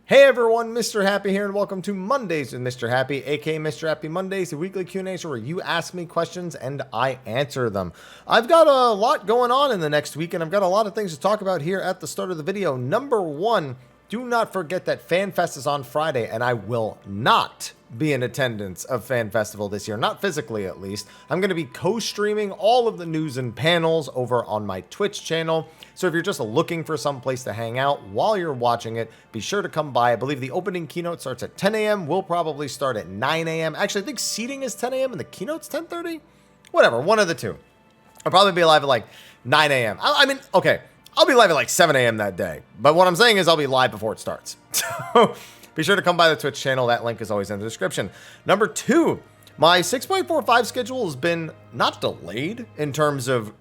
Hey everyone, Mrhappy here, and welcome to Mondays with Mrhappy, aka Mrhappy Mondays, a weekly Q&A show where you ask me questions and I answer them. I've got a lot going on in the next week, and I've got a lot of things to talk about here at the start of the video. Number one, do not forget that FanFest is on Friday, and I will not be in attendance of Fan Festival this year, not physically at least. I'm going to be co-streaming all of the news and panels over on my Twitch channel. So if you're just looking for some place to hang out while you're watching it, be sure to come by. I believe the opening keynote starts at 10 a.m. We'll probably start at 9 a.m. Actually, I think seating is 10 a.m. and the keynote's 10:30. Whatever, one of the two. I'll probably be live at like 9 a.m. I mean, okay, I'll be live at like 7 a.m. that day. But what I'm saying is I'll be live before it starts. So be sure to come by the Twitch channel. That link is always in the description. Number two, my 6.45 schedule has been not delayed in terms of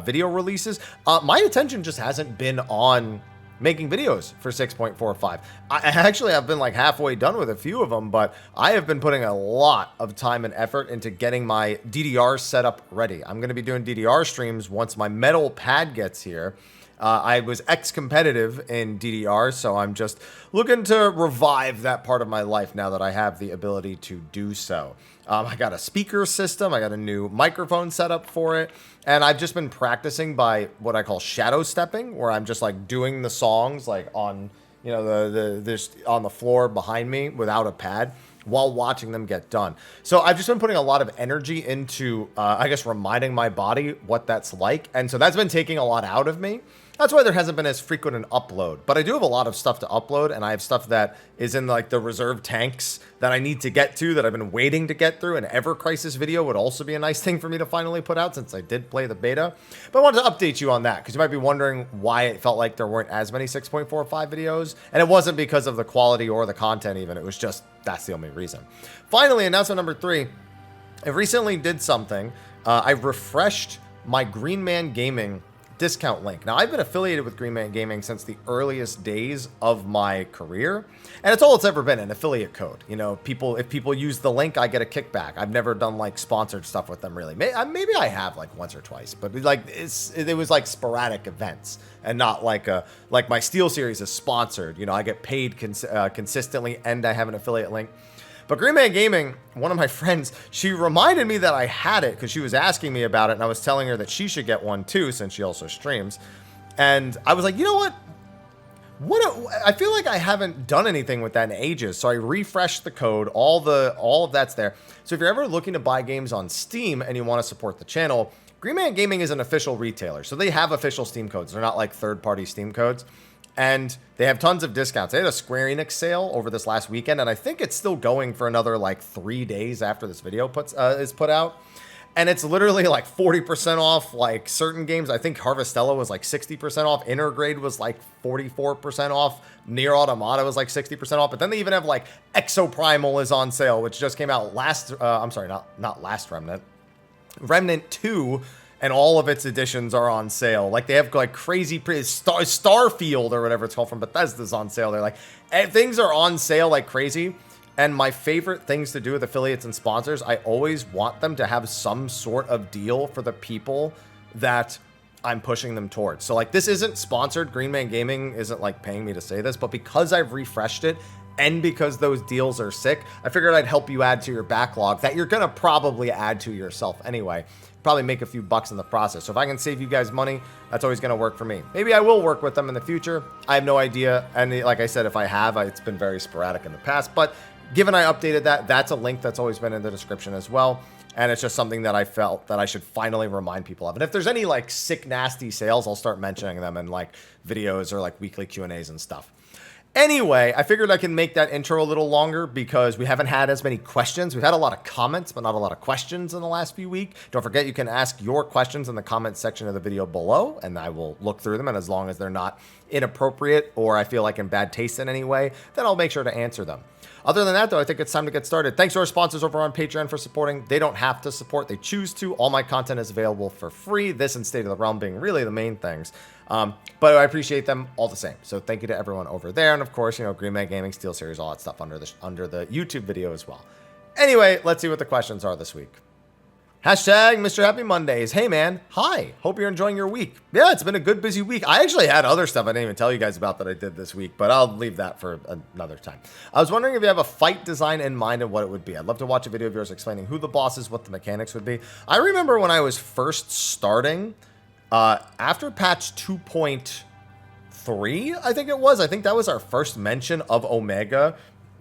video releases. My attention just hasn't been on making videos for 6.45. I've been like halfway done with a few of them, but I have been putting a lot of time and effort into getting my DDR setup ready. I'm going to be doing DDR streams once my metal pad gets here. I was ex-competitive in DDR, so I'm just looking to revive that part of my life now that I have the ability to do so. I got a speaker system, I got a new microphone setup for it, and I've just been practicing by what I call shadow stepping, where I'm just like doing the songs like on, you know, this on the floor behind me without a pad, while watching them get done. So I've just been putting a lot of energy into, I guess, reminding my body what that's like. And so that's been taking a lot out of me. That's why there hasn't been as frequent an upload. But I do have a lot of stuff to upload, and I have stuff that is in like the reserve tanks that I need to get to, that I've been waiting to get through. An Ever Crisis video would also be a nice thing for me to finally put out, since I did play the beta. But I wanted to update you on that, because you might be wondering why it felt like there weren't as many 6.45 videos. And it wasn't because of the quality or the content even. It was just, that's the only reason. Finally, announcement number 3. I recently did something. I refreshed my Green Man Gaming discount link. Now, I've been affiliated with Green Man Gaming since the earliest days of my career, and it's all it's ever been, an affiliate code. You know, if people use the link, I get a kickback. I've never done like sponsored stuff with them, really. Maybe I have like once or twice, but like it was like sporadic events, and not like my Steel series is sponsored. You know, I get paid consistently, and I have an affiliate link. But Green Man Gaming, one of my friends, she reminded me that I had it because she was asking me about it, and I was telling her that she should get one too, since she also streams. And I was like, you know what? I feel like I haven't done anything with that in ages. So I refreshed the code, all of that's there. So if you're ever looking to buy games on Steam and you want to support the channel, Green Man Gaming is an official retailer. So they have official Steam codes. They're not like third-party Steam codes. And they have tons of discounts. They had a Square Enix sale over this last weekend, and I think it's still going for another like 3 days after this video is put out. And it's literally like 40% off like certain games. I think Harvestella was like 60% off. Intergrade was like 44% off. Nier Automata was like 60% off. But then they even have like Exoprimal is on sale, which just came out not last Remnant. Remnant 2. And all of its editions are on sale. Like, they have like crazy Starfield or whatever it's called from Bethesda's on sale. They're like, things are on sale like crazy. And my favorite things to do with affiliates and sponsors, I always want them to have some sort of deal for the people that I'm pushing them towards. So like, this isn't sponsored. Green Man Gaming isn't like paying me to say this, but because I've refreshed it, and because those deals are sick, I figured I'd help you add to your backlog that you're going to probably add to yourself anyway. Probably make a few bucks in the process. So if I can save you guys money, that's always going to work for me. Maybe I will work with them in the future. I have no idea. And like I said, if I have, it's been very sporadic in the past. But given I updated that, that's a link that's always been in the description as well. And it's just something that I felt that I should finally remind people of. And if there's any like sick, nasty sales, I'll start mentioning them in like videos or like weekly Q&As and stuff. Anyway, I figured I can make that intro a little longer because we haven't had as many questions. We've had a lot of comments, but not a lot of questions in the last few weeks. Don't forget, you can ask your questions in the comments section of the video below, and I will look through them. And as long as they're not inappropriate or I feel like in bad taste in any way, then I'll make sure to answer them. Other than that, though, I think it's time to get started. Thanks to our sponsors over on Patreon for supporting. They don't have to support. They choose to. All my content is available for free. This and State of the Realm being really the main things. But I appreciate them all the same. So thank you to everyone over there. And of course, you know, Green Man Gaming, Steel Series, all that stuff under the YouTube video as well. Anyway, let's see what the questions are this week. Hashtag Mr. Happy Mondays. Hey man, hi. Hope you're enjoying your week. Yeah, it's been a good busy week. I actually had other stuff I didn't even tell you guys about that I did this week, but I'll leave that for another time. I was wondering if you have a fight design in mind and what it would be. I'd love to watch a video of yours explaining who the boss is, what the mechanics would be. I remember when I was first starting, after patch 2.3, I think it was. I think that was our first mention of Omega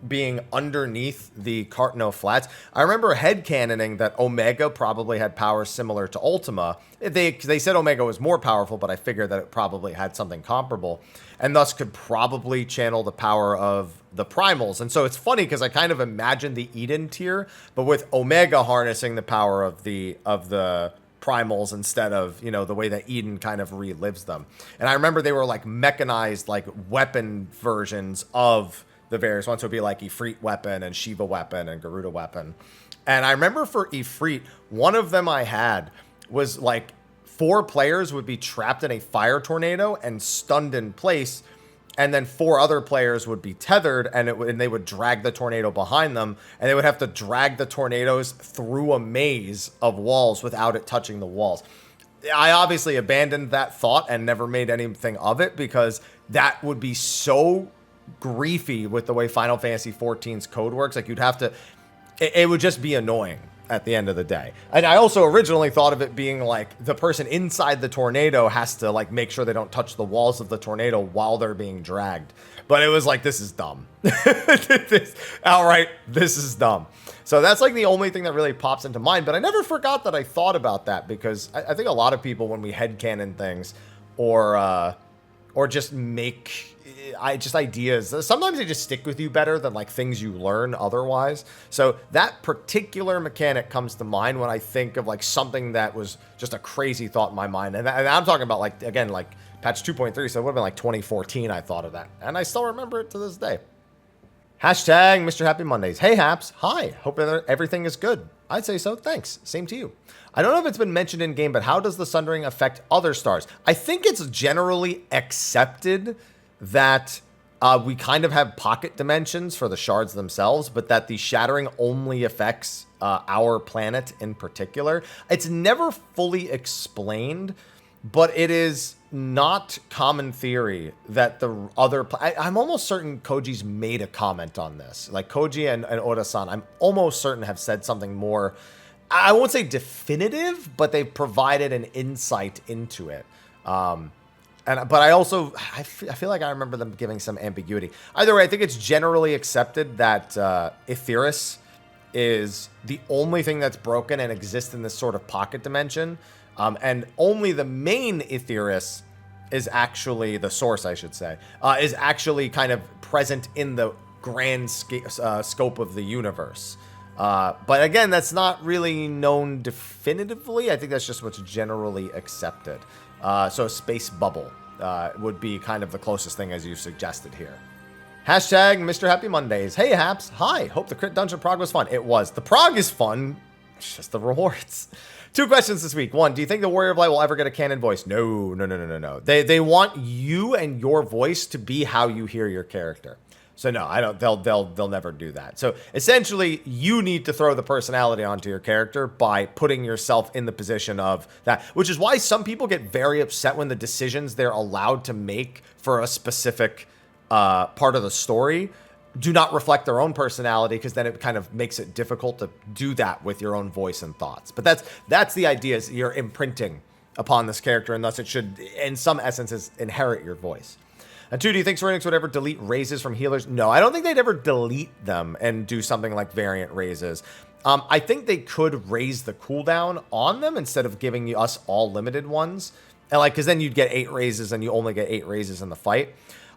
being underneath the Cartno Flats. I remember headcanoning that Omega probably had powers similar to Ultima. They said Omega was more powerful, but I figured that it probably had something comparable, and thus could probably channel the power of the Primals. And so it's funny because I kind of imagined the Eden tier, but with Omega harnessing the power of the Primals instead of, you know, the way that Eden kind of relives them. And I remember they were like mechanized, like weapon versions of the various ones. Would be like Ifrit weapon and Shiva weapon and Garuda weapon. And I remember for Ifrit, one of them I had was like 4 players would be trapped in a fire tornado and stunned in place, and then 4 other players would be tethered, and they would drag the tornado behind them, and they would have to drag the tornadoes through a maze of walls without it touching the walls. I obviously abandoned that thought and never made anything of it because that would be so griefy with the way Final Fantasy XIV's code works. Like, you'd have to, it would just be annoying at the end of the day. And I also originally thought of it being like the person inside the tornado has to like make sure they don't touch the walls of the tornado while they're being dragged. But it was like, this is dumb. Outright, this is dumb. So that's like the only thing that really pops into mind. But I never forgot that I thought about that, because I think a lot of people, when we headcanon things or just make ideas, sometimes they just stick with you better than like things you learn otherwise. So that particular mechanic comes to mind when I think of like something that was just a crazy thought in my mind. And I'm talking about, like, again, like patch 2.3, so it would have been like 2014 I thought of that, and I still remember it to this day. Hashtag Mr. Happy Mondays. Hey Haps, hi, hope everything is good. I'd say so, thanks, same to you. I don't know if it's been mentioned in game, but how does the Sundering affect other stars? I think it's generally accepted that we kind of have pocket dimensions for the shards themselves, but that the shattering only affects our planet in particular. It's never fully explained, but it is not common theory that the other... I'm almost certain Koji's made a comment on this. Like, Koji and Oda-san, I'm almost certain, have said something more, I won't say definitive, but they've provided an insight into it. But I feel like I remember them giving some ambiguity. Either way, I think it's generally accepted that Aetheris is the only thing that's broken and exists in this sort of pocket dimension. And only the main Aetheris is actually, the source, I should say, is actually kind of present in the grand scope of the universe. But again, that's not really known definitively. I think that's just what's generally accepted. So a space bubble would be kind of the closest thing, as you suggested here. Hashtag Mr. Happy Mondays. Hey Haps, hi, hope the crit dungeon prog was fun. It was. The prog is fun, it's just the rewards. 2 questions this week. 1, do you think the Warrior of Light will ever get a canon voice? No. They want you and your voice to be how you hear your character. So no, I don't. They'll never do that. So essentially, you need to throw the personality onto your character by putting yourself in the position of that, which is why some people get very upset when the decisions they're allowed to make for a specific part of the story do not reflect their own personality, because then it kind of makes it difficult to do that with your own voice and thoughts. But that's the idea, is you're imprinting upon this character, and thus it should, in some essences, inherit your voice. And 2, do you think Square Enix would ever delete raises from healers? No, I don't think they'd ever delete them and do something like variant raises. I think they could raise the cooldown on them instead of giving us all limited ones. And like, because then you'd get 8 raises and you only get 8 raises in the fight.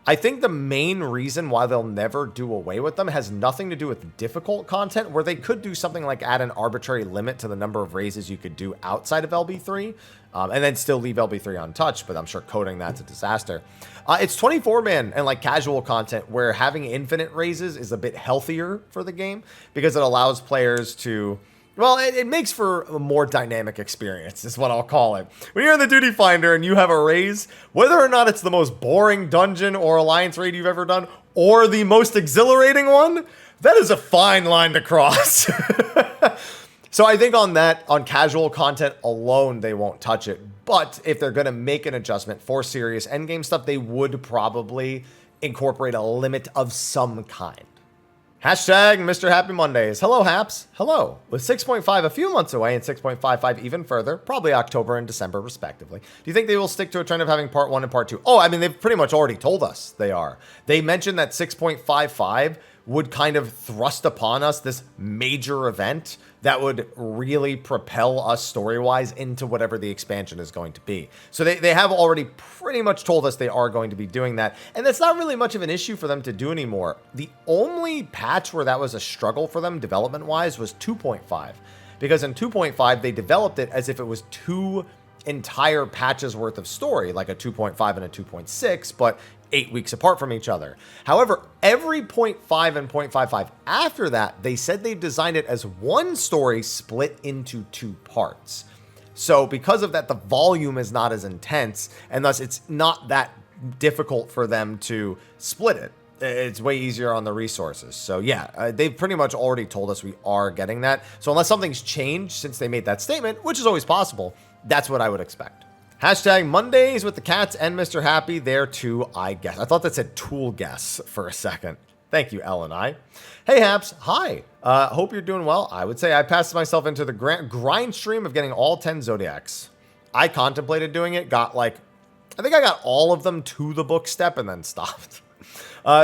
I think the main reason why they'll never do away with them has nothing to do with difficult content, where they could do something like add an arbitrary limit to the number of raises you could do outside of LB3, and then still leave LB3 untouched, but I'm sure coding that's a disaster. It's 24-man and like casual content where having infinite raises is a bit healthier for the game, because it allows players to... Well, it makes for a more dynamic experience, is what I'll call it. When you're in the Duty Finder and you have a raise, whether or not it's the most boring dungeon or alliance raid you've ever done, or the most exhilarating one, that is a fine line to cross. So I think on that, on casual content alone, they won't touch it. But if they're going to make an adjustment for serious endgame stuff, they would probably incorporate a limit of some kind. Hashtag Mr. Happy Mondays. Hello, Haps. Hello. With 6.5 a few months away and 6.55 even further, probably October and December respectively, do you think they will stick to a trend of having part 1 and part 2? Oh, I mean, they've pretty much already told us they are. They mentioned that 6.55 would kind of thrust upon us this major event that would really propel us story-wise into whatever the expansion is going to be. So they have already pretty much told us they are going to be doing that, and that's not really much of an issue for them to do anymore. The only patch where that was a struggle for them development-wise was 2.5, because in 2.5 they developed it as if it was 2 entire patches worth of story, like a 2.5 and a 2.6, but 8 weeks apart from each other. However, every 0.5 and 0.55 after that, they said they've designed it as one story split into 2 parts. So because of that, the volume is not as intense, and thus it's not that difficult for them to split it. It's way easier on the resources. So yeah, they've pretty much already told us we are getting that. So unless something's changed since they made that statement, which is always possible, that's what I would expect. Hashtag Mondays with the cats and Mr. Happy there too, I guess. I thought that said tool guess for a second. Thank you, Ellen I. Hey, Haps. Hi. Hope you're doing well. I would say I passed myself into the grind stream of getting all 10 Zodiacs. I contemplated doing it, I think I got all of them to the book step and then stopped.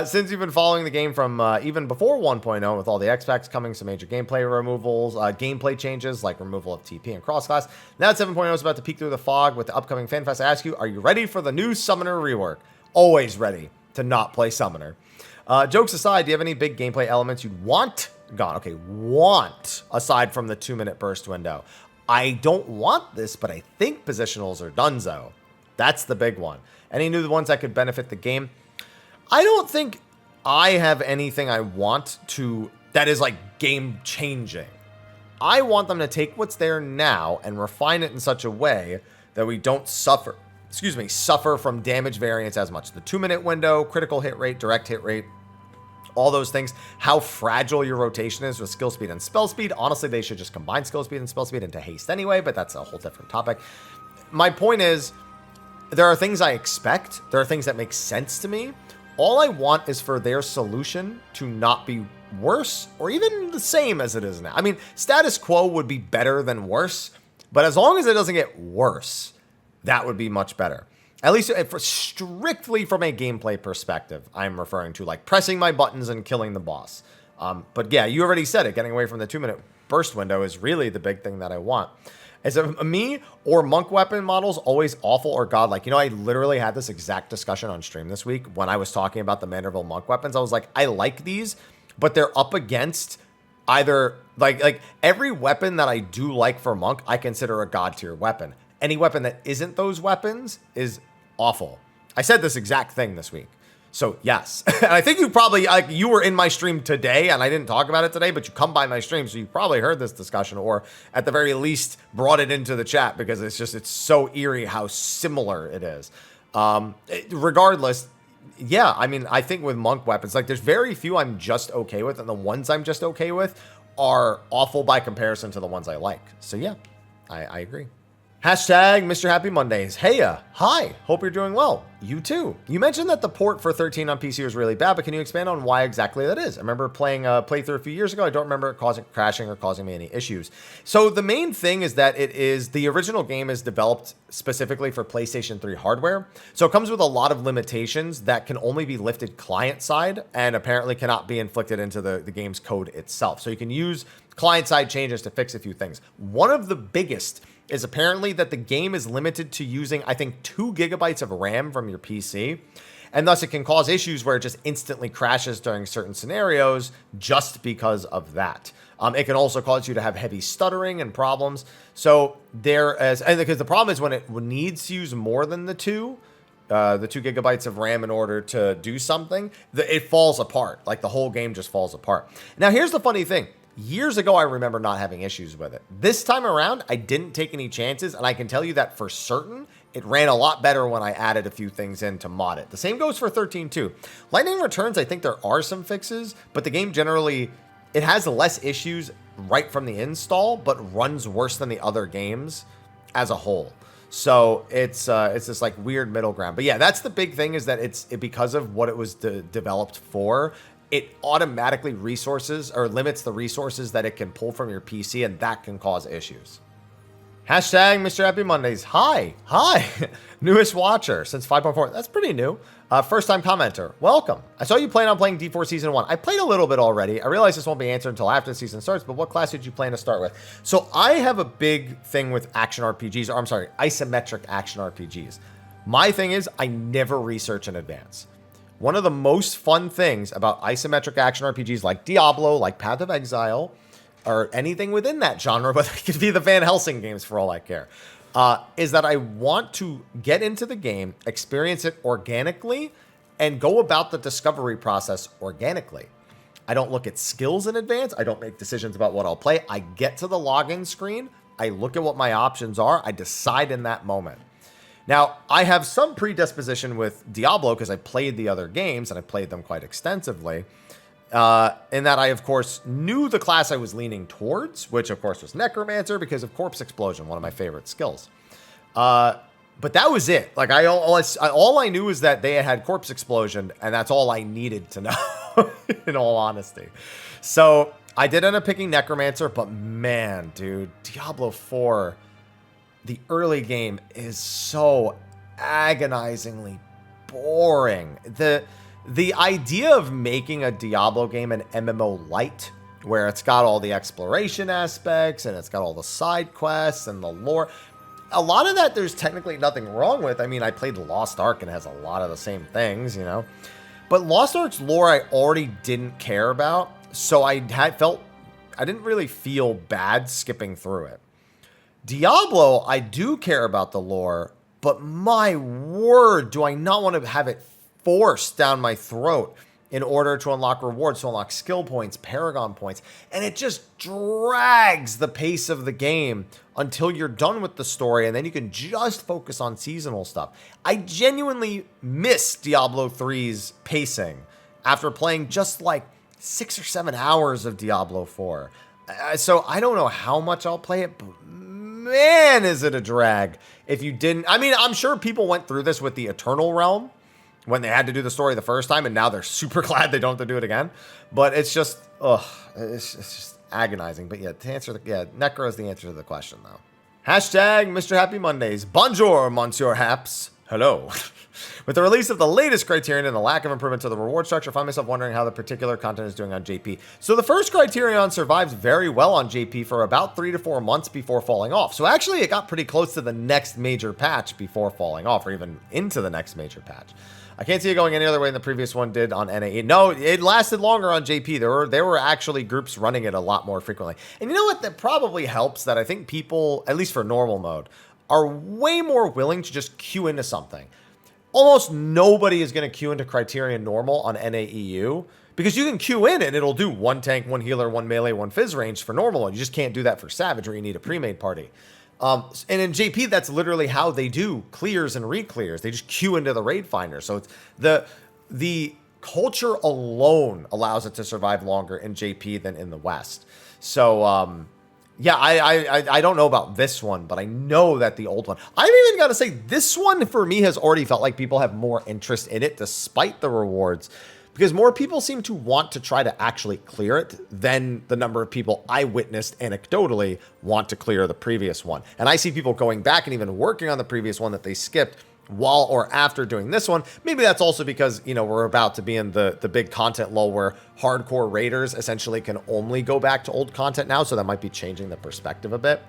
Since you've been following the game from even before 1.0 with all the X-Packs coming, some major gameplay removals, gameplay changes like removal of TP and cross-class. Now that 7.0 is about to peek through the fog with the upcoming FanFest, I ask you, are you ready for the new Summoner rework? Always ready to not play Summoner. Jokes aside, do you have any big gameplay elements you'd want gone? Okay, want aside from the 2-minute burst window. I don't want this, but I think positionals are donezo. That's the big one. Any new ones that could benefit the game? I don't think I have anything I want to that is like game changing. I want them to take what's there now and refine it in such a way that we don't suffer from damage variance as much. The 2-minute window, critical hit rate, direct hit rate, all those things, how fragile your rotation is with skill speed and spell speed. Honestly, they should just combine skill speed and spell speed into haste anyway, but that's a whole different topic. My point is, there are things I expect. There are things that make sense to me. All I want is for their solution to not be worse or even the same as it is now. I mean, status quo would be better than worse, but as long as it doesn't get worse, that would be much better. At least strictly from a gameplay perspective, I'm referring to like pressing my buttons and killing the boss. But yeah, you already said it. Getting away from the 2-minute burst window is really the big thing that I want. Is it me or monk weapon models always awful or godlike? You know, I literally had this exact discussion on stream this week when I was talking about the Manderville monk weapons. I was like, I like these, but they're up against either like every weapon that I do like for monk, I consider a god tier weapon. Any weapon that isn't those weapons is awful. I said this exact thing this week. So yes, and I think you probably, like, you were in my stream today and I didn't talk about it today, but you come by my stream. So you probably heard this discussion or at the very least brought it into the chat because it's so eerie how similar it is. Regardless, yeah, I mean, I think with monk weapons, like there's very few I'm just okay with, and the ones I'm just okay with are awful by comparison to the ones I like. So yeah, I agree. Hashtag Mr. Happy Mondays. Heya. Hi. Hope you're doing well. You too. You mentioned that the port for 13 on PC was really bad, but can you expand on why exactly that is? I remember playing a playthrough a few years ago. I don't remember it crashing or causing me any issues. So the main thing is that the original game is developed specifically for PlayStation 3 hardware. So it comes with a lot of limitations that can only be lifted client side and apparently cannot be inflicted into the game's code itself. So you can use client side changes to fix a few things. One of the biggest is apparently that the game is limited to using, I think, 2 gigabytes of RAM from your PC, and thus it can cause issues where it just instantly crashes during certain scenarios just because of that. It can also cause you to have heavy stuttering and problems. So because the problem is when it needs to use more than the 2 gigabytes of RAM in order to do something, it falls apart. Like the whole game just falls apart. Now, here's the funny thing. Years ago, I remember not having issues with it. This time around, I didn't take any chances, and I can tell you that for certain, it ran a lot better when I added a few things in to mod it. The same goes for 13 too. Lightning Returns, I think there are some fixes, but the game generally, it has less issues right from the install, but runs worse than the other games as a whole. So it's this like weird middle ground. But yeah, that's the big thing, is that because of what it was developed for, it automatically limits the resources that it can pull from your PC, and that can cause issues. Hashtag Mr. Happy Mondays. Hi. Newest watcher since 5.4. That's pretty new. First time commenter. Welcome. I saw you plan on playing D4 Season 1. I played a little bit already. I realize this won't be answered until after the season starts, but what class did you plan to start with? So I have a big thing with action RPGs, or I'm sorry, isometric action RPGs. My thing is I never research in advance. One of the most fun things about isometric action RPGs like Diablo, like Path of Exile, or anything within that genre, but it could be the Van Helsing games for all I care, is that I want to get into the game, experience it organically, and go about the discovery process organically. I don't look at skills in advance. I don't make decisions about what I'll play. I get to the login screen. I look at what my options are. I decide in that moment. Now, I have some predisposition with Diablo because I played the other games, and I played them quite extensively. In that I, of course, knew the class I was leaning towards, which, of course, was Necromancer because of Corpse Explosion, one of my favorite skills. But that was it. Like, all I knew is that they had Corpse Explosion, and that's all I needed to know, in all honesty. So I did end up picking Necromancer, but man, dude, Diablo 4, the early game is so agonizingly boring. The idea of making a Diablo game an MMO light, where it's got all the exploration aspects and it's got all the side quests and the lore, a lot of that there's technically nothing wrong with. I mean, I played Lost Ark and it has a lot of the same things, you know. But Lost Ark's lore I already didn't care about, so I didn't really feel bad skipping through it. Diablo, I do care about the lore, but my word, do I not want to have it forced down my throat in order to unlock rewards, to unlock skill points, Paragon points, and it just drags the pace of the game until you're done with the story, and then you can just focus on seasonal stuff. I genuinely miss Diablo 3's pacing after playing just like 6 or 7 hours of Diablo 4. So I don't know how much I'll play it, but man, is it a drag if you didn't. I mean, I'm sure people went through this with the Eternal Realm when they had to do the story the first time, and now they're super glad they don't have to do it again. But it's just, it's just agonizing. But yeah, Necro is the answer to the question, though. Hashtag Mr. Happy Mondays. Bonjour, Monsieur Haps. Hello. With the release of the latest Criterion and the lack of improvement to the reward structure, I find myself wondering how the particular content is doing on JP. So the first Criterion survived very well on JP for about 3 to 4 months before falling off. So actually it got pretty close to the next major patch before falling off, or even into the next major patch. I can't see it going any other way than the previous one did on NAE. No, it lasted longer on JP. There were actually groups running it a lot more frequently. And you know what? That probably helps, that I think people, at least for normal mode, are way more willing to just queue into something. Almost nobody is going to queue into Criterion Normal on NAEU, because you can queue in and it'll do 1 tank, 1 healer, 1 melee, 1 fizz range for normal mode. You just can't do that for Savage, where you need a pre-made party. And in JP, that's literally how they do clears and re-clears. They just queue into the raid finder. So it's the culture alone allows it to survive longer in JP than in the West. So yeah, I don't know about this one, but I know that the old one, I've even got to say, this one for me has already felt like people have more interest in it despite the rewards, because more people seem to want to try to actually clear it than the number of people I witnessed anecdotally want to clear the previous one. And I see people going back and even working on the previous one that they skipped while or after doing this one. Maybe that's also because, you know, we're about to be in the big content lull where hardcore raiders essentially can only go back to old content now, so that might be changing the perspective a bit.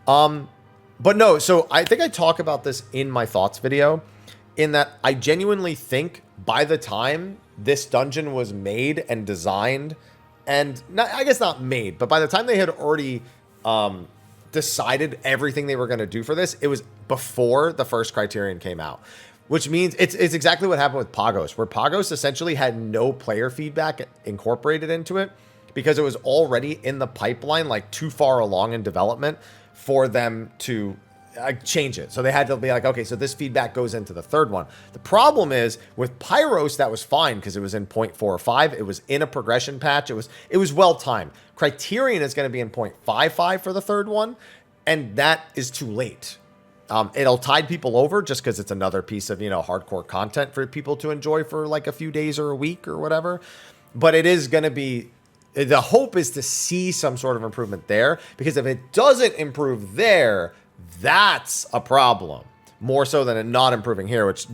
But no, so I think I talk about this in my thoughts video, in that I genuinely think by the time this dungeon was made and designed, and I guess not made, but by the time they had already decided everything they were going to do for this, it was before the first Criterion came out, which means it's exactly what happened with Pagos, where Pagos essentially had no player feedback incorporated into it because it was already in the pipeline, like too far along in development for them to change it. So they had to be like, okay, so this feedback goes into the third one. The problem is with Pyros, that was fine because it was in 0.45. It was in a progression patch. It was well timed. Criterion is going to be in 0.55 for the third one, and that is too late. It'll tide people over just because it's another piece of, hardcore content for people to enjoy for like a few days or a week or whatever. But it is going to be, the hope is to see some sort of improvement there, because if it doesn't improve there, that's a problem. More so than it not improving here, which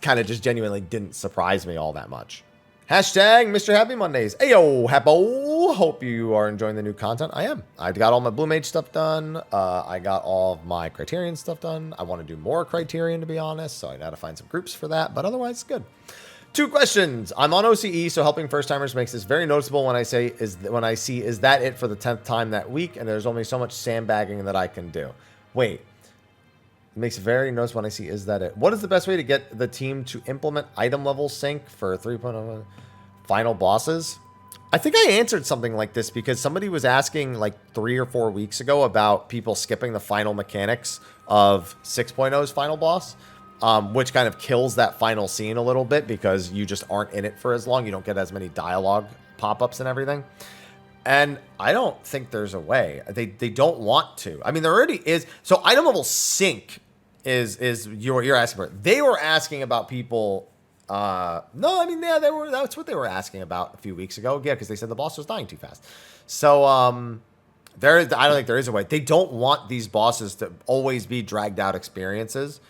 kind of just genuinely didn't surprise me all that much. Hashtag Mr. Happy Mondays. Ayo, Happo. Hope you are enjoying the new content. I am. I got all my Blue Mage stuff done. I got all of my Criterion stuff done. I want to do more Criterion, to be honest, so I got to find some groups for that, but otherwise it's good. 2 questions. I'm on OCE, so helping first timers makes this very noticeable when I see is that it for the 10th time that week, and there's only so much sandbagging that I can do. Wait. It makes it very noticeable when I see is that it. What is the best way to get the team to implement item level sync for 3.0 final bosses? I think I answered something like this because somebody was asking like 3 or 4 weeks ago about people skipping the final mechanics of 6.0's final boss, which kind of kills that final scene a little bit because you just aren't in it for as long. You don't get as many dialogue pop-ups and everything. And I don't think there's a way. They don't want to. I mean, there already is. So item level sync is you're asking for. They were asking about people. No, I mean, yeah, that's what they were asking about a few weeks ago. Yeah, because they said the boss was dying too fast. So I don't think there is a way. They don't want these bosses to always be dragged out experiences.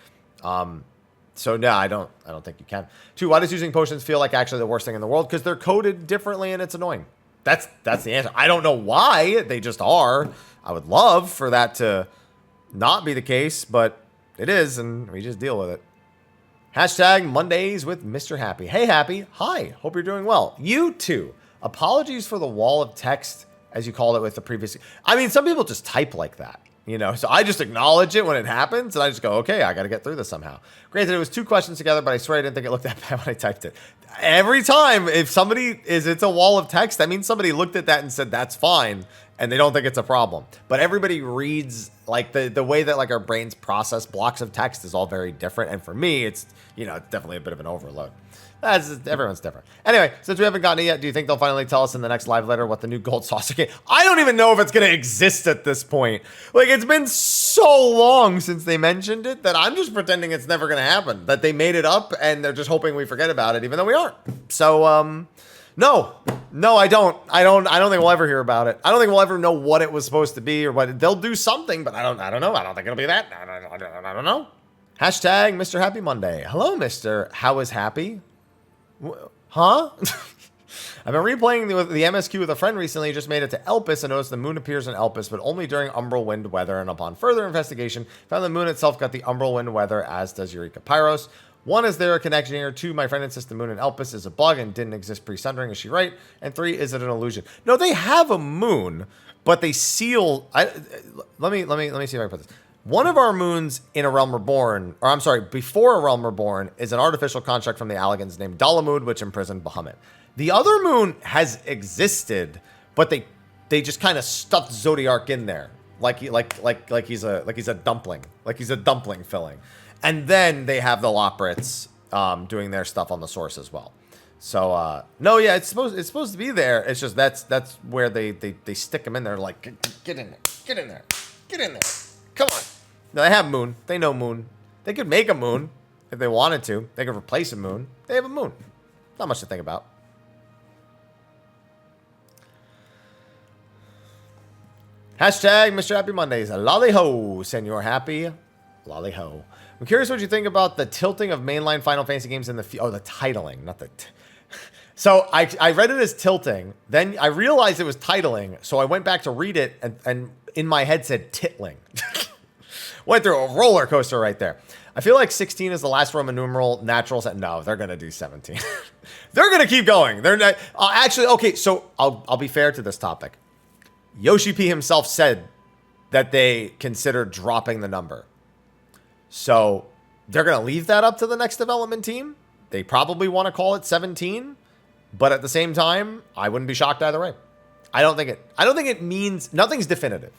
So no, I don't think you can. 2, why does using potions feel like actually the worst thing in the world? Because they're coded differently and it's annoying. That's the answer. I don't know why. They just are. I would love for that to not be the case, but it is, and we just deal with it. Hashtag Mondays with Mr. Happy. Hey, Happy. Hi. Hope you're doing well. You too. Apologies for the wall of text, as you called it with the previous. I mean, some people just type like that, so I just acknowledge it when it happens, and I just go, okay, I got to get through this somehow. Granted, it was 2 questions together, but I swear I didn't think it looked that bad when I typed it. Every time, if it's a wall of text, that means somebody looked at that and said, that's fine, and they don't think it's a problem. But everybody reads, like, the way that, like, our brains process blocks of text is all very different, and for me, it's, it's definitely a bit of an overload. Everyone's different. Anyway, since we haven't gotten it yet, do you think they'll finally tell us in the next live letter what the new gold saucer game? I don't even know if it's going to exist at this point. Like, it's been so long since they mentioned it that I'm just pretending it's never going to happen. That they made it up and they're just hoping we forget about it, even though we aren't. So, no, I don't think we'll ever hear about it. I don't think we'll ever know what it was supposed to be or what. They'll do something, but I don't know. I don't think it'll be that. I don't know. Hashtag Mr. Happy Monday. Hello, Mr. How is Happy? Huh? I've been replaying the MSQ with a friend recently. Just made it to Elpis and noticed the moon appears in Elpis, but only during umbral wind weather. And upon further investigation, found the moon itself got the umbral wind weather, as does Eureka Pyros. 1, is there a connection here? 2, my friend insists the moon in Elpis is a bug and didn't exist pre-sundering. Is she right? And 3, is it an illusion? No, they have a moon, but they seal. Let me see if I can put this. One of our moons in A Realm Reborn, or I'm sorry, before A Realm Reborn, is an artificial construct from the Alligans named Dalamud, which imprisoned Bahamut. The other moon has existed, but they just kind of stuffed Zodiark in there, like he's a dumpling, like he's a dumpling filling, and then they have the Loprits doing their stuff on the source as well. So no, yeah, it's supposed to be there. It's just that's where they stick them in there, like get in there. Come on. No, they have moon. They know moon. They could make a moon if they wanted to. They could replace a moon. They have a moon. Not much to think about. Hashtag Mr. Happy Mondays. Lolly ho, Senor Happy. Lolly ho. I'm curious what you think about the tilting of mainline Final Fantasy games in the the titling, not the. So I read it as tilting. Then I realized it was titling. So I went back to read it and in my head said titling. Went through a roller coaster right there. I feel like 16 is the last Roman numeral. Natural set. No, they're going to do 17. They're going to keep going. They're not, actually, okay, so I'll be fair to this topic. Yoshi P himself said that they considered dropping the number. So they're going to leave that up to the next development team. They probably want to call it 17. But at the same time, I wouldn't be shocked either way. I don't think it means, nothing's definitive.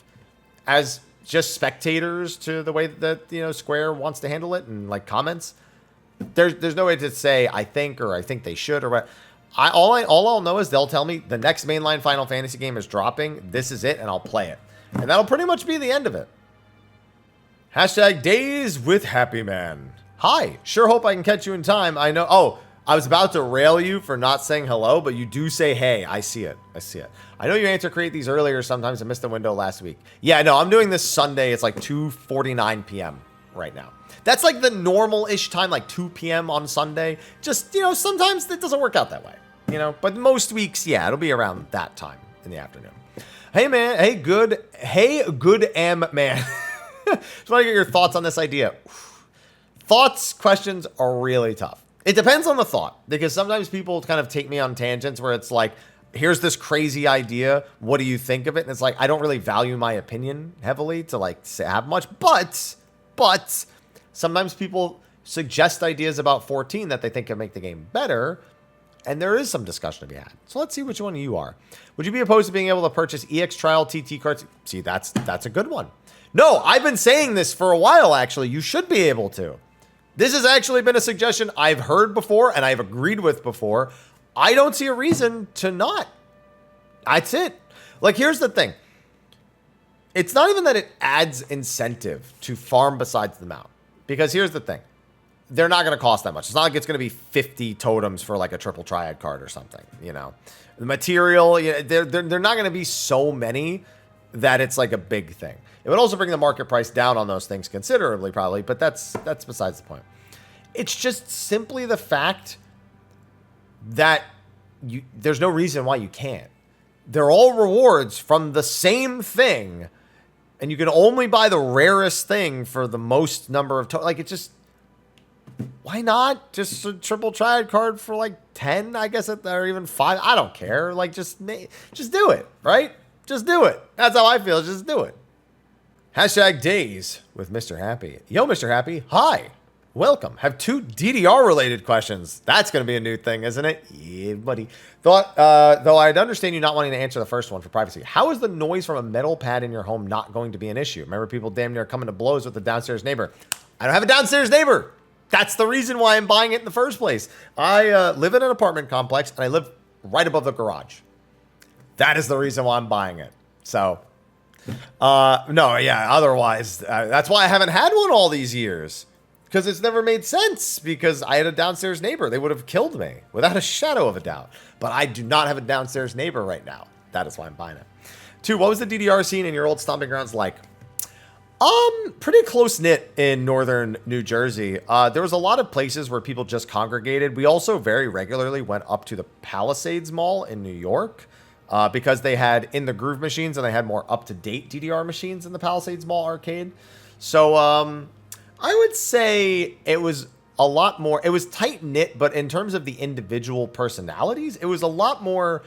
As just spectators to the way that, you know, Square wants to handle it and like comments. There's no way to say I think or I think they should or what. All I'll know is they'll tell me the next mainline Final Fantasy game is dropping. This is it, and I'll play it. And that'll pretty much be the end of it. Hashtag Days with Happy Man. Hi. Sure hope I can catch you in time. I know. Oh, I was about to rail you for not saying hello, but you do say hey. I see it. I see it. I know you answer create these earlier sometimes. I missed the window last week. Yeah, no, I'm doing this Sunday. It's like 2:49 p.m. right now. That's like the normal-ish time, like 2 p.m. on Sunday. Just, you know, sometimes it doesn't work out that way, you know. But most weeks, yeah, it'll be around that time in the afternoon. Hey, man. Hey, good man. Just want to get your thoughts on this idea. Thoughts, questions are really tough. It depends on the thought, because sometimes people kind of take me on tangents where it's like, here's this crazy idea. What do you think of it? And it's like, I don't really value my opinion heavily to like have much, but sometimes people suggest ideas about 14 that they think can make the game better. And there is some discussion to be had. So let's see which one you are. Would you be opposed to being able to purchase EX Trial TT cards? See, that's a good one. No, I've been saying this for a while, actually. You should be able to. This has actually been a suggestion I've heard before and I've agreed with before. I don't see a reason to not. That's it. Like, here's the thing. It's not even that it adds incentive to farm besides the mount. Because here's the thing. They're not going to cost that much. It's not like it's going to be 50 totems for like a triple Triad card or something, you know. The material, you know, they're not going to be so many that it's like a big thing. It would also bring the market price down on those things considerably, probably, but that's besides the point. It's just simply the fact that there's no reason why you can't. They're all rewards from the same thing, and you can only buy the rarest thing for the most number of like, it just, why not just a triple Triad card for like 10, I guess, or even 5? I don't care. Like, just do it, right? Just do it. That's how I feel. Just do it. Hashtag Days with Mr. Happy. Yo, Mr. Happy. Hi. Welcome. Have 2 DDR-related questions. That's going to be a new thing, isn't it? Yeah, buddy. Though I'd understand you not wanting to answer the first one for privacy. How is the noise from a metal pad in your home not going to be an issue? Remember people damn near coming to blows with the downstairs neighbor. I don't have a downstairs neighbor. That's the reason why I'm buying it in the first place. I live in an apartment complex, and I live right above the garage. That is the reason why I'm buying it. So, no, yeah, otherwise, that's why I haven't had one all these years. Because it's never made sense, because I had a downstairs neighbor. They would have killed me, without a shadow of a doubt. But I do not have a downstairs neighbor right now. That is why I'm buying it. 2, what was the DDR scene in your old stomping grounds like? Pretty close-knit in northern New Jersey. There was a lot of places where people just congregated. We also very regularly went up to the Palisades Mall in New York. Because they had in the Groove machines and they had more up-to-date DDR machines in the Palisades Mall arcade. So, I would say it was a lot more, it was tight-knit, but in terms of the individual personalities, it was a lot more,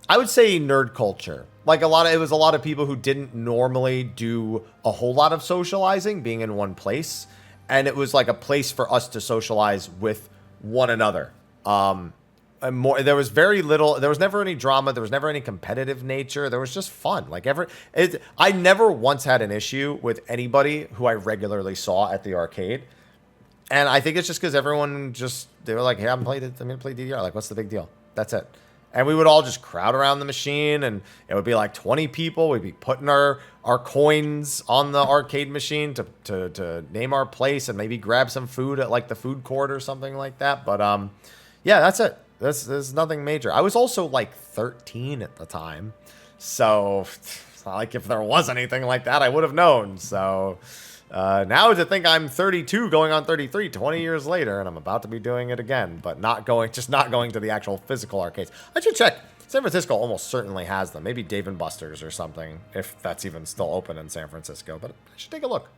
I would say, nerd culture. Like it was a lot of people who didn't normally do a whole lot of socializing being in one place. And it was like a place for us to socialize with one another. And more, there was very little, there was never any drama. There was never any competitive nature. There was just fun. Like I never once had an issue with anybody who I regularly saw at the arcade. And I think it's just because everyone they were like, hey, I'm going to play DDR. Like, what's the big deal? That's it. And we would all just crowd around the machine, and it would be like 20 people. We'd be putting our coins on the arcade machine to name our place and maybe grab some food at like the food court or something like that. But yeah, that's it. There's nothing major. I was also like 13 at the time. So it's not like if there was anything like that, I would have known. So now to think I'm 32 going on 33 20 years later, and I'm about to be doing it again, but not going to the actual physical arcades. I should check. San Francisco almost certainly has them. Maybe Dave & Buster's or something, if that's even still open in San Francisco. But I should take a look.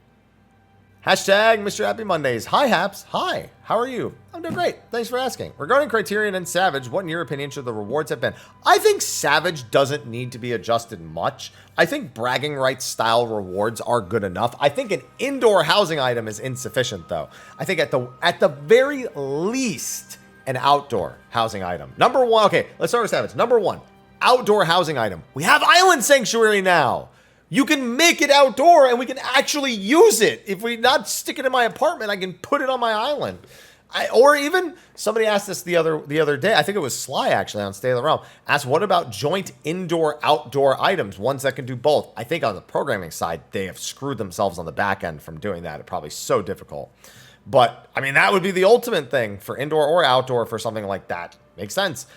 Hashtag Mr. Happy Mondays. Hi, Haps. Hi. How are you? I'm doing great. Thanks for asking. Regarding Criterion and Savage, what in your opinion should the rewards have been? I think Savage doesn't need to be adjusted much. I think bragging rights style rewards are good enough. I think an indoor housing item is insufficient, though. I think at the very least, an outdoor housing item. Number 1. Okay, let's start with Savage. Number 1, outdoor housing item. We have Island Sanctuary now. You can make it outdoor and we can actually use it. If we not stick it in my apartment, I can put it on my island. Or even somebody asked this the other day. I think it was Sly actually on Stay of the Realm. Asked, what about joint indoor-outdoor items, ones that can do both? I think on the programming side, they have screwed themselves on the back end from doing that. It's probably so difficult. But, I mean, that would be the ultimate thing for indoor or outdoor for something like that. Makes sense.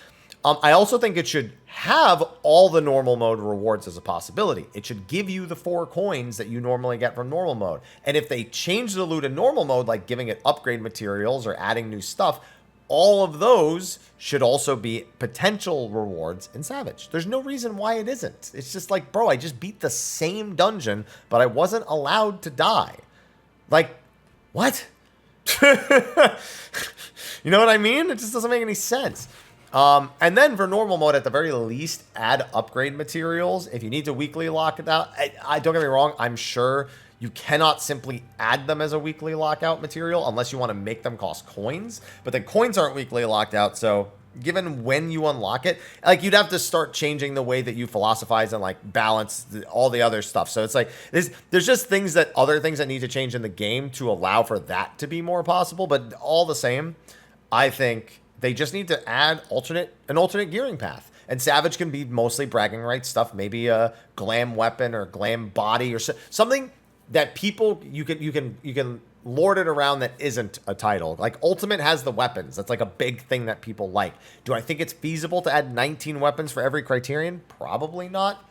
I also think it should have all the normal mode rewards as a possibility. It should give you the 4 coins that you normally get from normal mode. And if they change the loot in normal mode, like giving it upgrade materials or adding new stuff, all of those should also be potential rewards in Savage. There's no reason why it isn't. It's just like, bro, I just beat the same dungeon, but I wasn't allowed to die. Like, what? You know what I mean? It just doesn't make any sense. And then for normal mode, at the very least, add upgrade materials. If you need to weekly lock it out, I don't get me wrong, I'm sure you cannot simply add them as a weekly lockout material unless you want to make them cost coins. But then coins aren't weekly locked out, so given when you unlock it, like, you'd have to start changing the way that you philosophize and like balance all the other stuff. So it's like there's just other things that need to change in the game to allow for that to be more possible. But all the same, I think they just need to add an alternate gearing path. And Savage can be mostly bragging rights stuff, maybe a glam weapon or glam body or something that people you can lord it around that isn't a title. Like Ultimate has the weapons. That's like a big thing that people like. Do I think it's feasible to add 19 weapons for every Criterion? Probably not.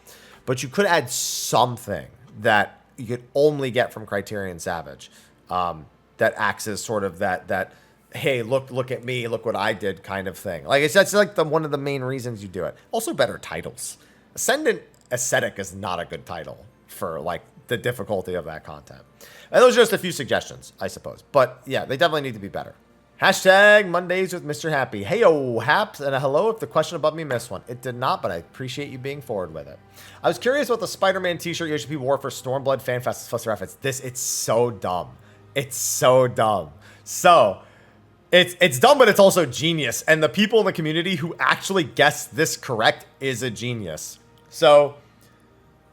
But you could add something that you could only get from Criterion Savage that acts as sort of that hey, look at me, look what I did kind of thing. Like, that's like one of the main reasons you do it. Also, better titles. Ascendant Ascetic is not a good title for like the difficulty of that content. And those are just a few suggestions, I suppose. But yeah, they definitely need to be better. Hashtag Mondays with Mr. Happy. Hey-o, Haps, and a hello if the question above me missed one. It did not, but I appreciate you being forward with it. I was curious what the Spider-Man t-shirt HP wore for Stormblood Fan Fest reference. It's so dumb. It's so dumb. So, it's dumb, but it's also genius. And the people in the community who actually guessed this correct is a genius. So,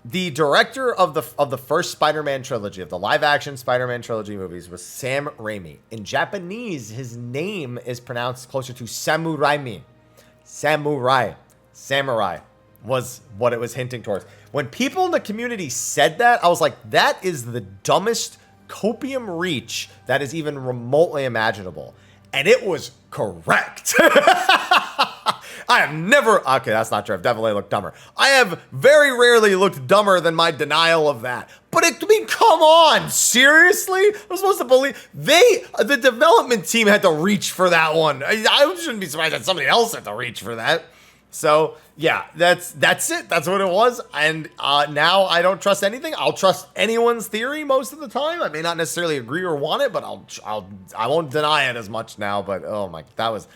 the director of the first Spider-Man trilogy, of the live-action Spider-Man trilogy movies, was Sam Raimi. In Japanese, his name is pronounced closer to Samuraimi. Samurai was what it was hinting towards. When people in the community said that, I was like, that is the dumbest copium reach that is even remotely imaginable. And it was correct. I have never... Okay, that's not true. I've definitely looked dumber. I have very rarely looked dumber than my denial of that. But I mean, come on. Seriously? I'm supposed to believe... The development team had to reach for that one. I shouldn't be surprised that somebody else had to reach for that. So, yeah, that's it. That's what it was. And now I don't trust anything. I'll trust anyone's theory most of the time. I may not necessarily agree or want it, but I won't deny it as much now. But, oh my... That was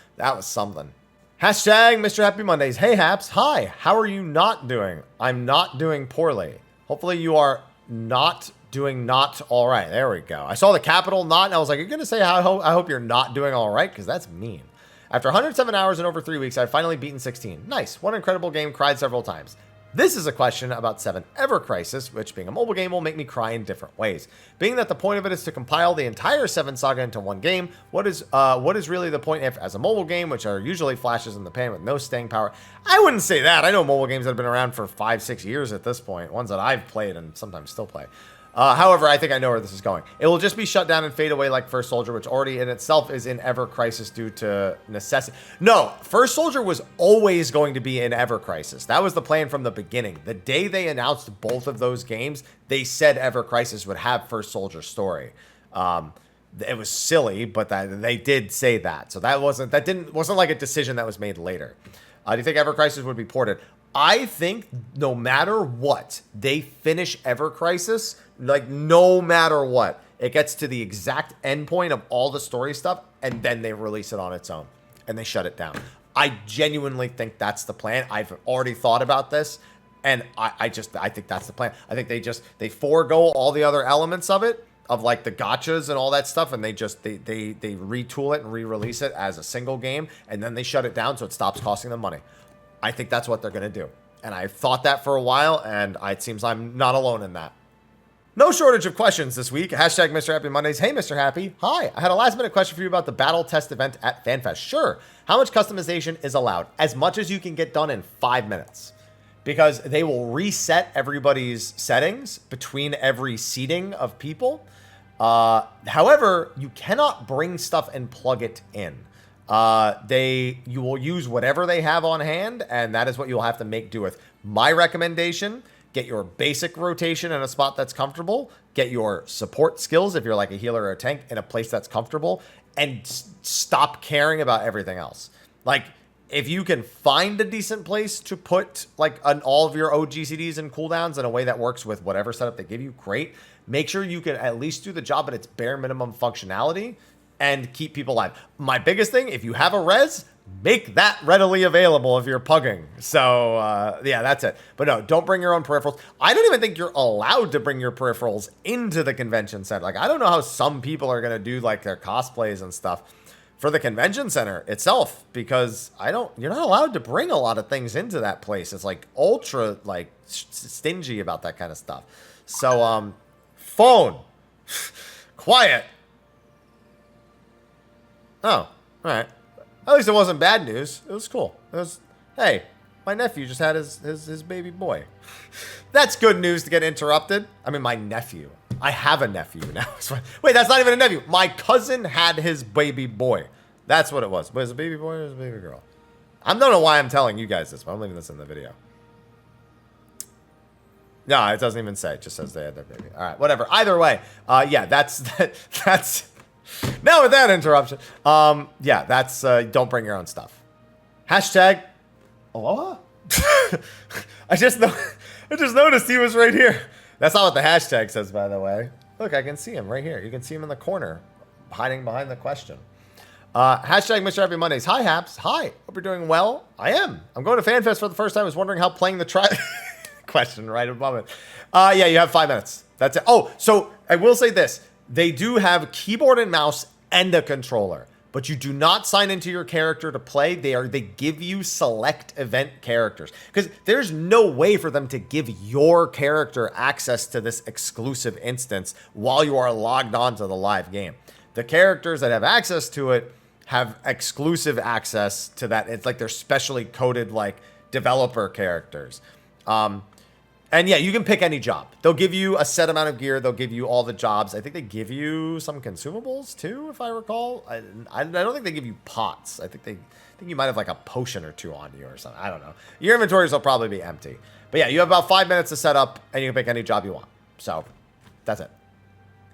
something. Hashtag Mr. Happy Mondays. Hey, Haps. Hi. How are you not doing? I'm not doing poorly. Hopefully you are not doing not all right. There we go. I saw the capital not, and I was like, you're going to say I hope you're not doing all right? Because that's mean. After 107 hours and over 3 weeks, I've finally beaten 16. Nice. One incredible game. Cried several times. This is a question about 7 Ever Crisis, which being a mobile game will make me cry in different ways. Being that the point of it is to compile the entire 7 saga into one game, what is really the point if, as a mobile game, which are usually flashes in the pan with no staying power? I wouldn't say that. I know mobile games that have been around for 5-6 years at this point, ones that I've played and sometimes still play. However, I think I know where this is going. It will just be shut down and fade away like First Soldier, which already in itself is in Ever Crisis due to necessity. No, First Soldier was always going to be in Ever Crisis. That was the plan from the beginning. The day they announced both of those games, they said Ever Crisis would have First Soldier story. It was silly, but they did say that. So that wasn't like a decision that was made later. Do you think Ever Crisis would be ported? I think no matter what, they finish Ever Crisis, like no matter what, it gets to the exact endpoint of all the story stuff, and then they release it on its own, and they shut it down. I genuinely think that's the plan. I've already thought about this, and I think that's the plan. I think they forego all the other elements of it, of like the gotchas and all that stuff, and they retool it and re-release it as a single game, and then they shut it down so it stops costing them money. I think that's what they're going to do. And I've thought that for a while, and it seems I'm not alone in that. No shortage of questions this week. Hashtag Mr. Happy Mondays. Hey, Mr. Happy. Hi. I had a last minute question for you about the battle test event at FanFest. Sure. How much customization is allowed? As much as you can get done in 5 minutes. Because they will reset everybody's settings between every seating of people. However, you cannot bring stuff and plug it in. You will use whatever they have on hand, and that is what you'll have to make do with. My recommendation: get your basic rotation in a spot that's comfortable. Get your support skills, if you're like a healer or a tank, in a place that's comfortable, and stop caring about everything else. Like, if you can find a decent place to put like all of your OGCDs and cooldowns in a way that works with whatever setup they give you, great. Make sure you can at least do the job at its bare minimum functionality and keep people alive. My biggest thing, if you have a res, make that readily available if you're pugging. So, yeah, that's it. But no, don't bring your own peripherals. I don't even think you're allowed to bring your peripherals into the convention center. Like, I don't know how some people are going to do, like, their cosplays and stuff for the convention center itself, because you're not allowed to bring a lot of things into that place. It's, like, ultra, like, stingy about that kind of stuff. So, phone. Quiet. Oh, all right. At least it wasn't bad news. It was cool. It was, hey, my nephew just had his baby boy. That's good news to get interrupted. I mean, my nephew. I have a nephew now. Wait, that's not even a nephew. My cousin had his baby boy. That's what it was. Was it a baby boy or was it a baby girl? I don't know why I'm telling you guys this, but I'm leaving this in the video. No, it doesn't even say. It just says they had their baby. All right, whatever. Either way, yeah, that's now with that interruption. Yeah, that's don't bring your own stuff. Hashtag aloha. I just noticed he was right here. That's not what the hashtag says, by the way. Look, I can see him right here. You can see him in the corner, hiding behind the question. Hashtag Mr. Happy Mondays. Hi, Haps. Hi. Hope you're doing well. I am. I'm going to FanFest for the first time. I was wondering how playing the Triad... question right above it. Yeah, you have 5 minutes. That's it. Oh, so I will say this. They do have keyboard and mouse and a controller, but you do not sign into your character to play. They give you select event characters, because there's no way for them to give your character access to this exclusive instance while you are logged on to the live game. The characters that have access to it have exclusive access to that. It's like they're specially coded, like, developer characters. And yeah, you can pick any job. They'll give you a set amount of gear. They'll give you all the jobs. I think they give you some consumables too, if I recall. I don't think they give you pots. I think you might have like a potion or two on you or something. I don't know. Your inventories will probably be empty. But yeah, you have about 5 minutes to set up, and you can pick any job you want. So that's it.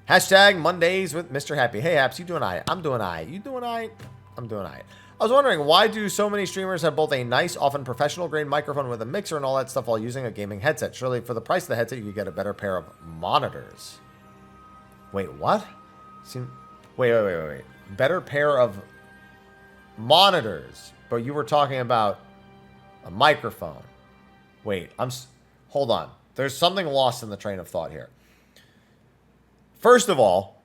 Hashtag Mondays with Mr. Happy. Hey, Apps, you doing all right? I'm doing all right. You doing all right? I'm doing all right. I was wondering, why do so many streamers have both a nice, often professional-grade microphone with a mixer and all that stuff while using a gaming headset? Surely, for the price of the headset, you could get a better pair of monitors. Wait, what? Wait. Better pair of monitors. But you were talking about a microphone. Wait, hold on. There's something lost in the train of thought here. First of all,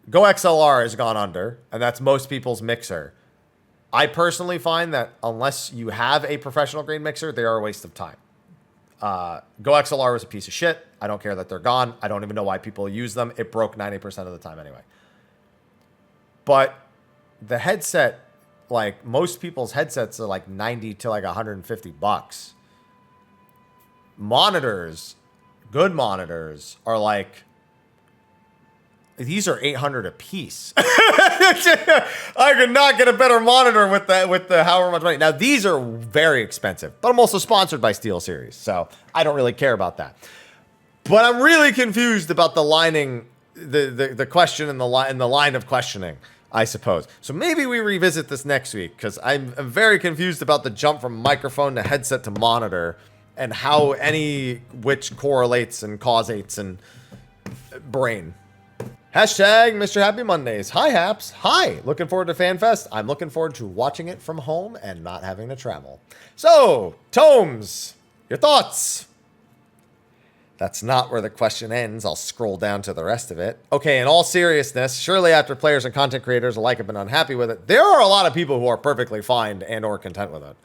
Go XLR has gone under, and that's most people's mixer. I personally find that unless you have a professional grade mixer, they are a waste of time. Go XLR was a piece of shit. I don't care that they're gone. I don't even know why people use them. It broke 90% of the time anyway. But the headset, like most people's headsets are like 90 to like $150. Monitors, good monitors are like, these are $800 a piece. I could not get a better monitor with the however much money. Now these are very expensive, but I'm also sponsored by SteelSeries, so I don't really care about that. But I'm really confused about the lining, the question in the line of questioning, I suppose. So maybe we revisit this next week, because I'm very confused about the jump from microphone to headset to monitor and how which correlates and causates and brain. Hashtag Mr. Happy Mondays. Hi, Haps. Hi. Looking forward to FanFest. I'm looking forward to watching it from home and not having to travel. So, Tomes, your thoughts? That's not where the question ends. I'll scroll down to the rest of it. Okay, in all seriousness, surely after players and content creators alike have been unhappy with it, there are a lot of people who are perfectly fine and or content with it.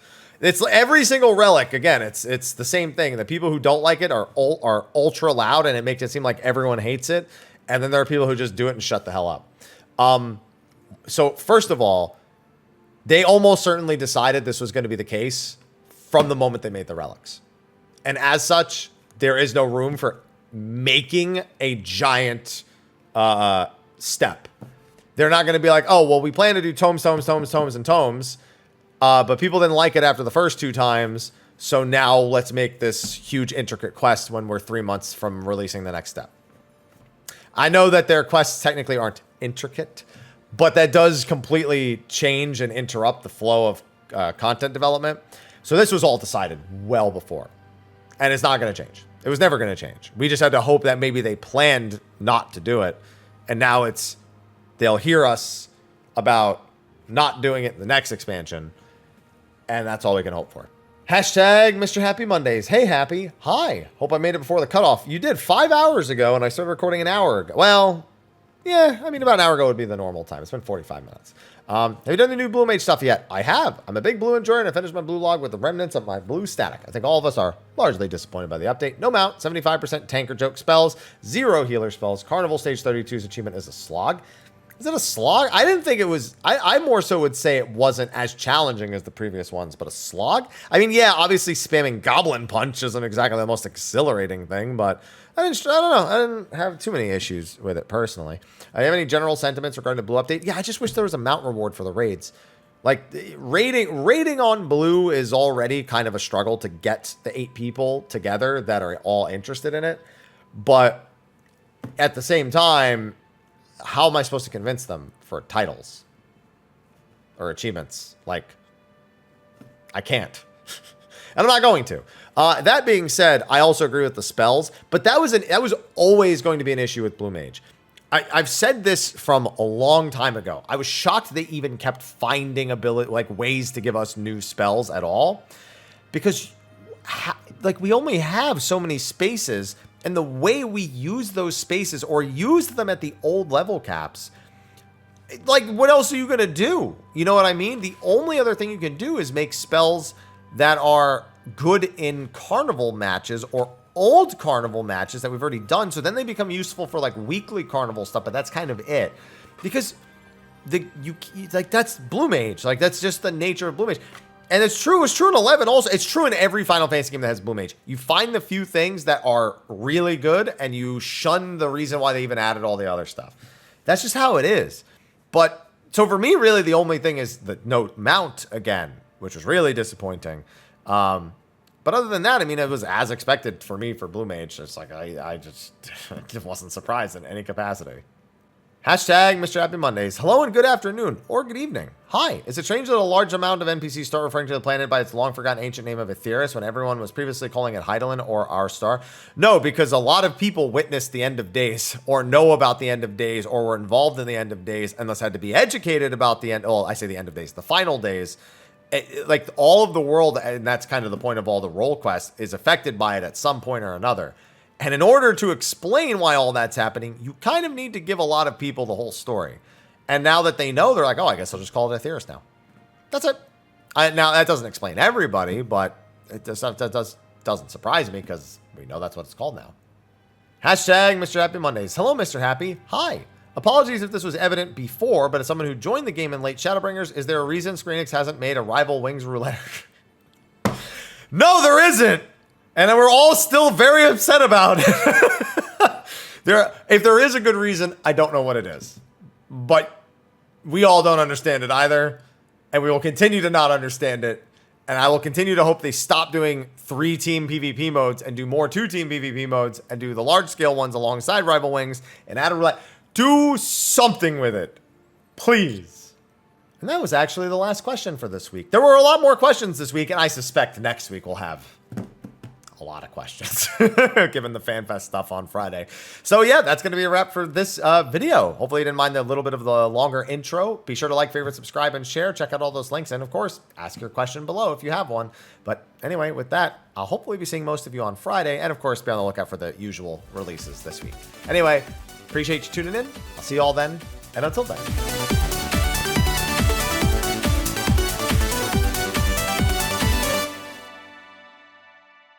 It's every single relic. Again, it's the same thing. The people who don't like it are ultra loud, and it makes it seem like everyone hates it. And then there are people who just do it and shut the hell up. So first of all, they almost certainly decided this was going to be the case from the moment they made the relics. And as such, there is no room for making a giant step. They're not going to be like, oh, well, we plan to do tomes, and tomes. But people didn't like it after the first 2 times. So now let's make this huge intricate quest when we're 3 months from releasing the next step. I know that their quests technically aren't intricate, but that does completely change and interrupt the flow of content development. So this was all decided well before. And it's not going to change. It was never going to change. We just had to hope that maybe they planned not to do it. And now they'll hear us about not doing it in the next expansion. And that's all we can hope for. Hashtag Mr. Happy Mondays. Hey, Happy. Hi. Hope I made it before the cutoff. You did 5 hours ago, and I started recording an hour ago. Well, yeah, I mean, about an hour ago would be the normal time. It's been 45 minutes. Have you done the new Blue Mage stuff yet? I have. I'm a big blue enjoyer, and I finished my blue log with the remnants of my blue static. I think all of us are largely disappointed by the update. No mount, 75% tanker joke spells, 0 healer spells. Carnival Stage 32's achievement is a slog. Is it a slog? I didn't think it was. I more so would say it wasn't as challenging as the previous ones, but a slog? I mean, yeah, obviously spamming Goblin Punch isn't exactly the most exhilarating thing, but I don't know. I didn't have too many issues with it personally. Do you have any general sentiments regarding the blue update? Yeah, I just wish there was a mount reward for the raids. Like, raiding on blue is already kind of a struggle to get the 8 people together that are all interested in it. But at the same time, how am I supposed to convince them for titles or achievements? Like, I can't. And I'm not going to. That being said, I also agree with the spells, but that was always going to be an issue with Blue Mage. I've said this from a long time ago. I was shocked they even kept finding ways to give us new spells at all, because we only have so many spaces, and the way we use those spaces or use them at the old level caps, like, what else are you gonna do? You know what I mean? The only other thing you can do is make spells that are good in carnival matches or old carnival matches that we've already done, so then they become useful for like weekly carnival stuff, but that's kind of it. Because that's Blue Mage. Like, that's just the nature of Blue Mage. And it's true in 11 also. It's true in every Final Fantasy game that has Blue Mage. You find the few things that are really good and you shun the reason why they even added all the other stuff. That's just how it is. But so for me, really the only thing is the no mount again, which was really disappointing. But other than that, I mean, it was as expected for me for Blue Mage. It's like, I just wasn't surprised in any capacity. Hashtag Mr. Happy Mondays. Hello and good afternoon, or good evening. Hi. Is it strange that a large amount of NPCs start referring to the planet by its long-forgotten ancient name of Aetheris when everyone was previously calling it Hydaelyn or our star? No, because a lot of people witnessed the end of days, or know about the end of days, or were involved in the end of days, and thus had to be educated about the end. Well, I say the end of days, the final days. Like, all of the world, and that's kind of the point of all the role quests, is affected by it at some point or another. And in order to explain why all that's happening, you kind of need to give a lot of people the whole story. And now that they know, they're like, oh, I guess I'll just call it Aetheris now. That's it. Now, that doesn't explain everybody, but it doesn't surprise me because we know that's what it's called now. Hashtag Mr. Happy Mondays. Hello, Mr. Happy. Hi. Apologies if this was evident before, but as someone who joined the game in late Shadowbringers, is there a reason Square Enix hasn't made a rival Wings Roulette? No, there isn't. And we're all still very upset about it. If there is a good reason, I don't know what it is. But we all don't understand it either. And we will continue to not understand it. And I will continue to hope they stop doing 3-team PvP modes and do more 2-team PvP modes and do the large-scale ones alongside Rival Wings and add a roulette. Do something with it, please. And that was actually the last question for this week. There were a lot more questions this week, and I suspect next week we'll have a a lot of questions, given the FanFest stuff on Friday. So yeah, that's going to be a wrap for this video. Hopefully you didn't mind the little bit of the longer intro. Be sure to like, favorite, subscribe, and share. Check out all those links. And of course, ask your question below if you have one. But anyway, with that, I'll hopefully be seeing most of you on Friday. And of course, be on the lookout for the usual releases this week. Anyway, appreciate you tuning in. I'll see you all then. And until then.